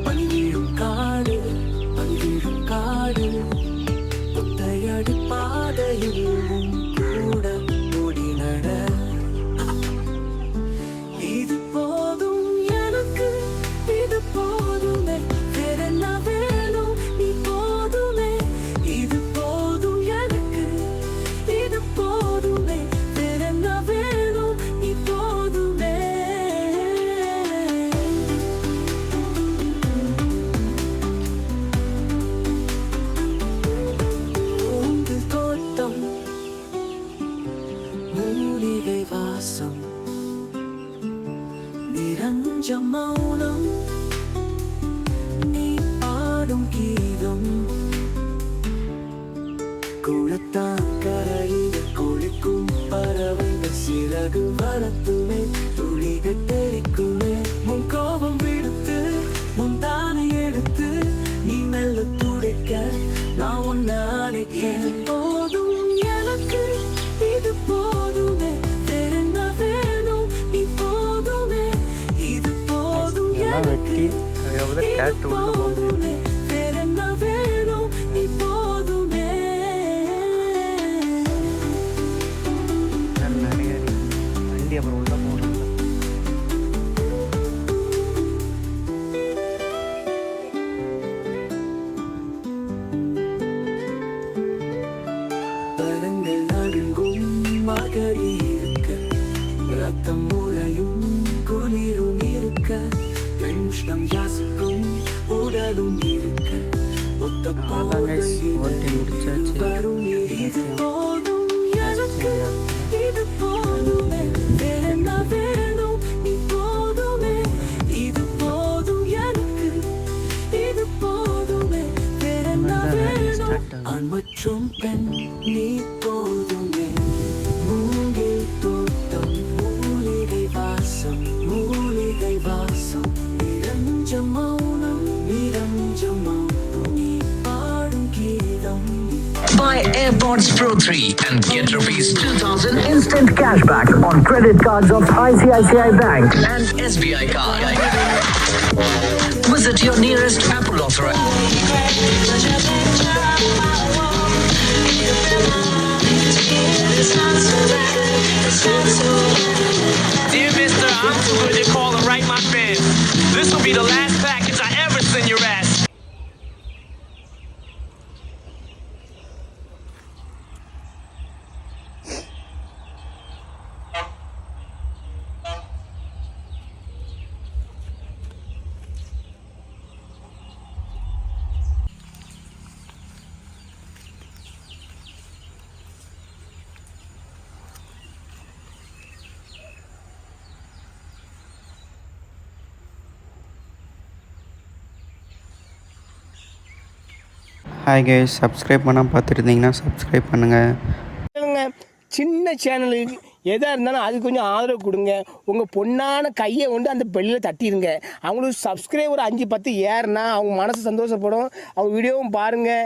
பனிவீழும் காடு பனிவீழும் காடு ஒத்தையடி பாதையில் கூட ஓடி நட இது போதும் எனக்கு இது போதுமே வேறென்ன வேணும் நீ போதுமே இது போதும் எனக்கு இது போதுமே வேறென்ன வேணும் நீ போதுமே உந்து தோட்டம் மூலிகை வாசம் நிரஞ்ச மௌனம் நீ பாடும் கீதம் குளத்தாக்கரையில் குளிக்கும் பறவைகள் சிறகு வளர்த்துமே துளிகள் தெரிக்குமே உன் கோபம் விடுத்து உன் தானை எடுத்து நீ மெல்ல துடைக்க நான் உன்னை அழைக்கேன் போதும் எனக்கு இது போதுமே வேறென்ன வேணும் நீ போதுமே இது போதும் எனக்கு இது போதுமே வேறென்ன வேணும் நீ போதுமே வண்டி அப்புறம் உள்ள போகணும். பழங்கள் நடுங்கும் மகரி இருக்க ரத்தம் முறையும் குளிரும் இருக்க பெண்ஷம் யாசிக்கும் உடலும் இருக்க ஒத்த ஓட்டி முடிச்சாச்சு. வரும் இது போதும் எனக்கு இது போதுமே வேறென்ன வேணும் நீ போதுமே இது போதும் எனக்கு இது போதுமே வேறென்ன வேணும் ஆண் மற்றும் பெண் நீ போதுமே மூங்கில் தோட்டம் மூலிகை வாசம் நிரஞ்ச மௌனம் நீ பாடும் கீதம். Buy AirPods Pro 3 and get rupees 2000 instant cashback on credit cards of ICICI Bank and SBI card. Visit your nearest Apple authorized. Dear Mister, I'm too good to call and write my pen. This will be the last package I ever send your ass. Hi guys, subscribe பண்ணால் பார்த்துருந்தீங்கன்னா subscribe பண்ணுங்கள். சின்ன சேனலுக்கு எதாக இருந்தாலும் அது கொஞ்சம் ஆதரவு கொடுங்க. உங்கள் பொண்ணான கையை கொண்டு அந்த பெல்லில் தட்டிடுங்க. அவங்களுக்கு சப்ஸ்கிரைபர் 5-10 ஏறுனா அவங்க மனசு சந்தோஷப்படும். அவங்க வீடியோவும் பாருங்கள்.